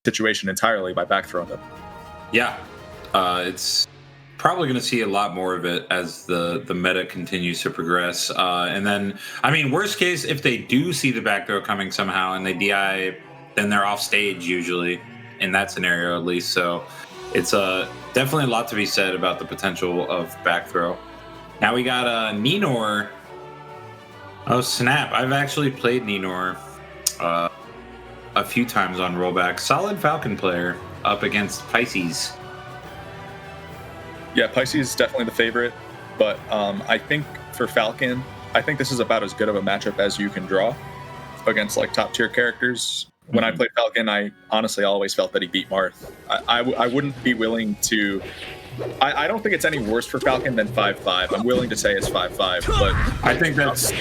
situation entirely by back throwing them. Yeah, it's probably going to see a lot more of it as the meta continues to progress. And then, I mean, worst case, if they do see the back throw coming somehow and they DI, then they're off stage usually in that scenario at least. So it's definitely a lot to be said about the potential of back throw. Now we got Neenor. Oh snap! I've actually played Neenor a few times on rollback. Solid Falcon player up against Pisces. Yeah, Pisces is definitely the favorite, but I think for Falcon, I think this is about as good of a matchup as you can draw against like top tier characters. When I played Falcon, I honestly always felt that he beat Marth. I wouldn't be willing to. I don't think it's any worse for Falcon than 5-5. I'm willing to say it's 5-5, but I think that's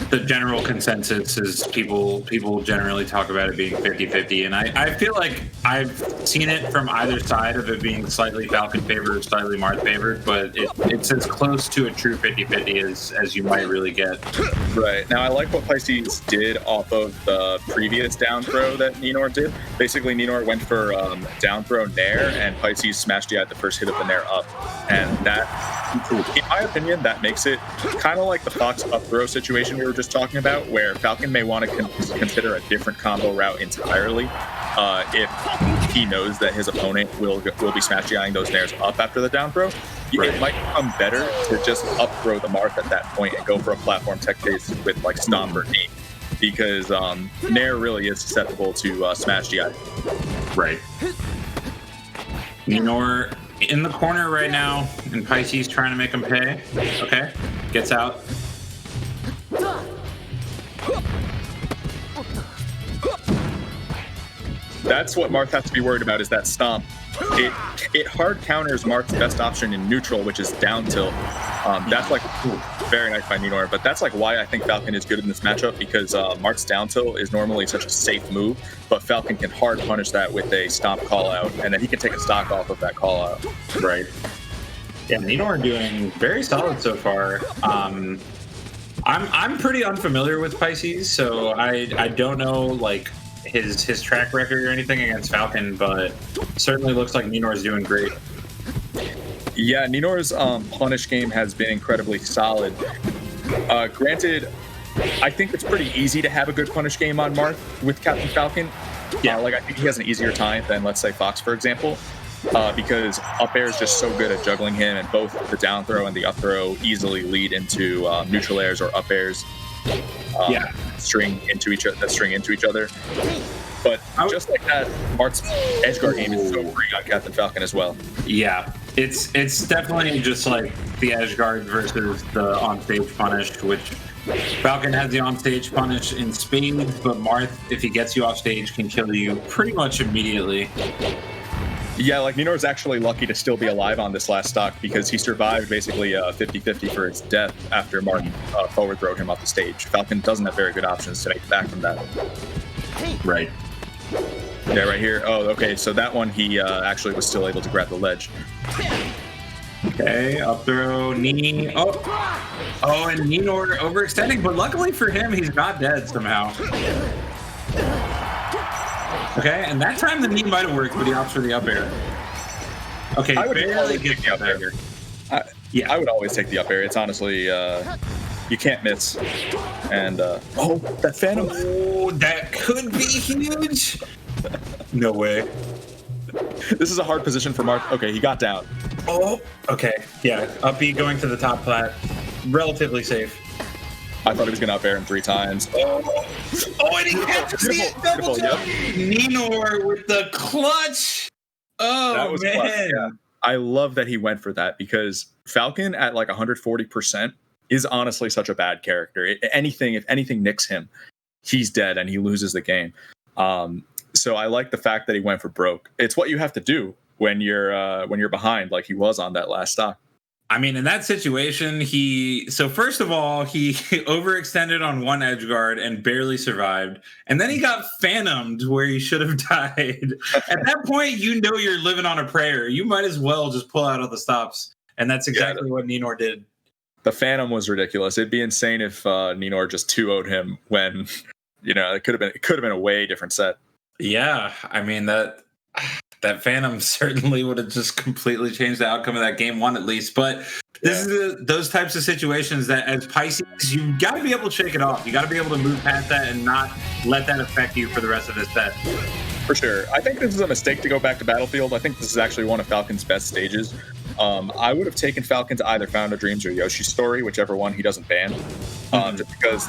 the general consensus is people generally talk about it being 50-50, and I feel like I've seen it from either side of it being slightly Falcon favored or slightly Marth favored, but it's as close to a true 50-50 as you might really get. Right. Now, I like what Pisces did off of the previous down throw that Neenor did. Basically, Neenor went for down throw Nair, and Pisces smashed at the first hit of the Nair up. And that, in my opinion, that makes it kind of like the Fox up throw situation we were just talking about, where Falcon may want to consider a different combo route entirely if he knows that his opponent will be smash DIing those Nairs up after the down throw. Right. It might become better to just up throw the Marth at that point and go for a platform tech base with like Stomp or Knee, because Nair really is susceptible to smash DI. Right. Neenor in the corner right now, and Pisces trying to make him pay. Okay, gets out. That's what Marth has to be worried about, is that Stomp. It hard counters Marth's best option in neutral, which is down tilt. That's like very nice by Neenor, but that's like why I think Falcon is good in this matchup, because Marth's down tilt is normally such a safe move, but Falcon can hard punish that with a Stomp call out, and then he can take a stock off of that call out. Right. Yeah, Neenor doing very solid so far. I'm pretty unfamiliar with Pisces, so I don't know like his track record or anything against Falcon, but certainly looks like Neenor's doing great. Yeah, Neenor's punish game has been incredibly solid. Granted, I think it's pretty easy to have a good punish game on Marth with Captain Falcon. Yeah, like I think he has an easier time than, let's say, Fox, for example, because up air is just so good at juggling him, and both the down throw and the up throw easily lead into neutral airs or up airs. String into each other. But just like that, Marth's edge guard game is so free on Captain Falcon as well. Yeah, it's definitely just like the edge guard versus the on-stage punish, which Falcon has the on-stage punish in spades, but Marth, if he gets you off stage, can kill you pretty much immediately. Yeah, like Neenor is actually lucky to still be alive on this last stock, because he survived basically 50-50 for his death after Marth forward throwed him off the stage. Falcon doesn't have very good options to make back from that. Right. Yeah, right here. Oh, okay, so that one he actually was still able to grab the ledge. Okay, up throw, knee. Oh, and Neenor overextending, but luckily for him, he's not dead somehow. Okay, and that time the knee might have worked, but he opts for the up air. Okay, I would barely get the up air. I would always take the up air. It's honestly, you can't miss. And, that Phantom. Oh, that could be huge. No way. This is a hard position for Marth. Okay, he got down. Oh, okay. Yeah, up B going to the top plat. Relatively safe. I thought he was going to up air him 3 times. Oh, and he catches it! Double jump! Neenor with the clutch! Oh, that was man. Clutch, yeah. I love that he went for that, because Falcon at like 140% is honestly such a bad character. If anything nicks him, he's dead and he loses the game. So I like the fact that he went for broke. It's what you have to do when you're behind, like he was on that last stock. I mean, in that situation, so first of all, he overextended on one edge guard and barely survived. And then he got phantomed where he should have died. At that point, you know you're living on a prayer. You might as well just pull out all the stops. And that's exactly what Neenor did. The phantom was ridiculous. It'd be insane if Neenor just 2-0'd him when, it could have been a way different set. Yeah, I mean that Phantom certainly would have just completely changed the outcome of that game one at least. But this is those types of situations that as Pisces, you got to be able to shake it off. You got to be able to move past that and not let that affect you for the rest of this set. For sure. I think this is a mistake to go back to Battlefield. I think this is actually one of Falcon's best stages. I would have taken Falcon to either Found of Dreams or Yoshi's Story, whichever one he doesn't ban. Just because.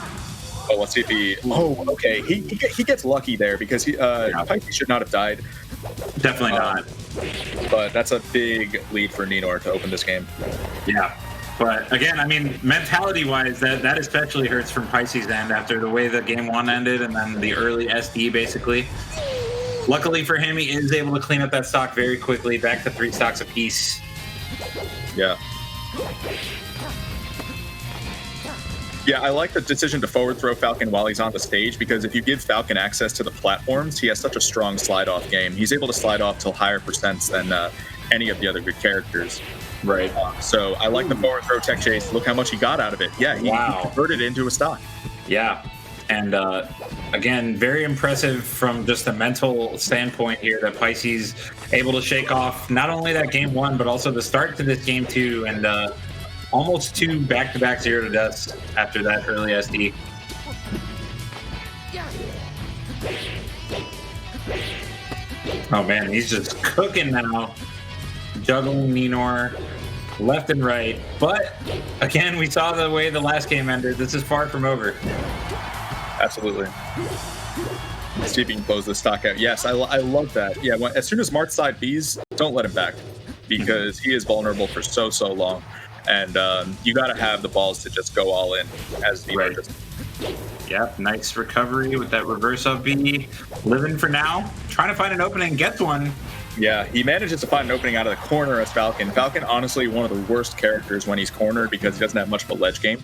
Oh, let's see if he. Oh, okay. He gets lucky there because Pisces should not have died. Definitely not. But that's a big lead for Neenor to open this game. Yeah. But again, I mean, mentality-wise, that especially hurts from Pisces' end after the way the game one ended and then the early SD, basically. Luckily for him, he is able to clean up that stock very quickly, back to 3 stocks apiece. Yeah. Yeah, I like the decision to forward throw Falcon while he's on the stage, because if you give Falcon access to the platforms, he has such a strong slide-off game. He's able to slide off to higher percents than any of the other good characters. Right. So I like the forward throw tech chase. Look how much he got out of it. Yeah, he converted it into a stock. Yeah. And again, very impressive from just a mental standpoint here that Pisces able to shake off not only that game one, but also the start to this game two, and almost 2 back-to-back 0 to deaths after that early SD. Oh man, he's just cooking now. Juggling Neenor left and right. But again, we saw the way the last game ended. This is far from over. Absolutely. Let's see if he can close this stock out. Yes, I love that. Yeah, as soon as Marth side Bs, don't let him back, because he is vulnerable for so long. And you got to have the balls to just go all in as the right. Yep, nice recovery with that reverse up B. Living for now, trying to find an opening, gets one. Yeah, he manages to find an opening out of the corner as Falcon. Falcon, honestly, one of the worst characters when he's cornered because he doesn't have much of a ledge game.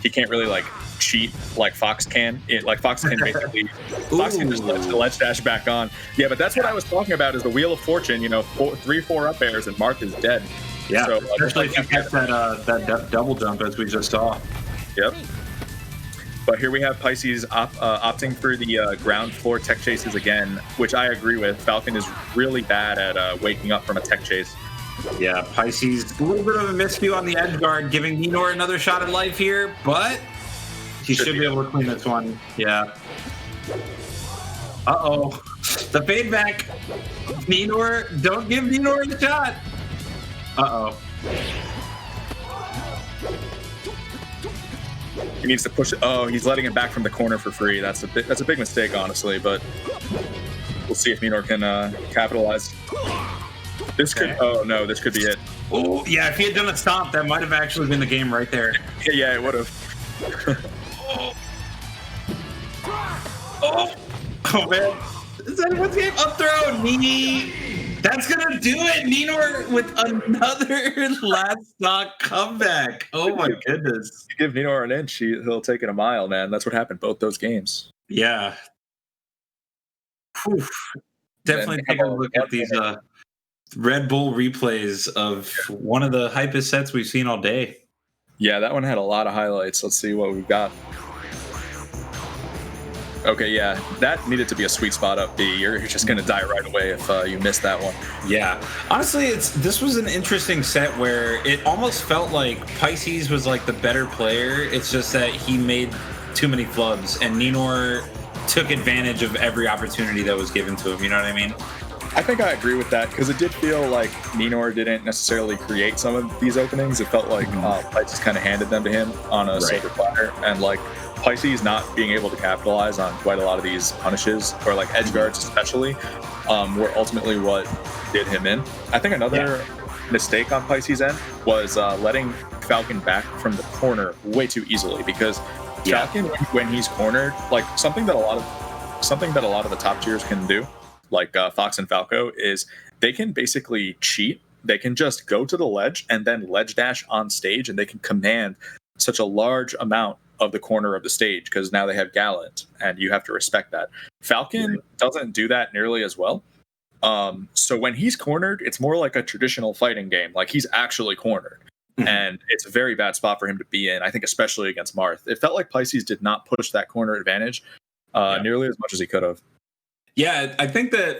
He can't really cheat like Fox can. Fox can basically, Fox can just let the ledge dash back on. Yeah, but that's what I was talking about, is the Wheel of Fortune. 3-4 up airs and Marth is dead. Yeah, so, especially if you catch that double jump as we just saw. Yep. But here we have Pisces opting for the ground floor tech chases again, which I agree with. Falcon is really bad at waking up from a tech chase. Yeah, Pisces, a little bit of a miscue on the edge guard, giving Neenor another shot at life here, but he should be able to clean this one. Yeah. Uh-oh. The fade back. Neenor, don't give Neenor a shot. Uh-oh. He needs to push it. Oh, he's letting it back from the corner for free. That's a big mistake, honestly, but we'll see if Neenor can capitalize. This could this could be it. Oh, yeah, if he had done a stomp, that might have actually been the game right there. Yeah, it would have. Oh, man. Is anyone's game? Up throw, Nini. That's going to do it. Neenor with another last stock comeback. Oh, my goodness. You give Neenor an inch, he'll take it a mile, man. That's what happened both those games. Yeah. Whew. Definitely take a look at these Red Bull replays of one of the hypest sets we've seen all day. Yeah, that one had a lot of highlights. Let's see what we've got. Okay, yeah, that needed to be a sweet spot up B. You're just going to die right away if you miss that one. Yeah. Honestly, this was an interesting set where it almost felt like Pisces was the better player. It's just that he made too many flubs, and Neenor took advantage of every opportunity that was given to him. You know what I mean? I think I agree with that, because it did feel like Neenor didn't necessarily create some of these openings. It felt like Pisces kind of handed them to him on a silver platter, and Pisces not being able to capitalize on quite a lot of these punishes, or edge guards especially, were ultimately what did him in. I think another mistake on Pisces' end was letting Falcon back from the corner way too easily, because Falcon, when he's cornered, something that a lot of the top tiers can do, Fox and Falco, is they can basically cheat. They can just go to the ledge and then ledge dash on stage, and they can command such a large amount of the corner of the stage, because now they have Gallant, and you have to respect that. Falcon doesn't do that nearly as well. So when he's cornered, it's more like a traditional fighting game. He's actually cornered. And it's a very bad spot for him to be in, I think, especially against Marth. It felt like Pisces did not push that corner advantage nearly as much as he could have. Yeah, I think that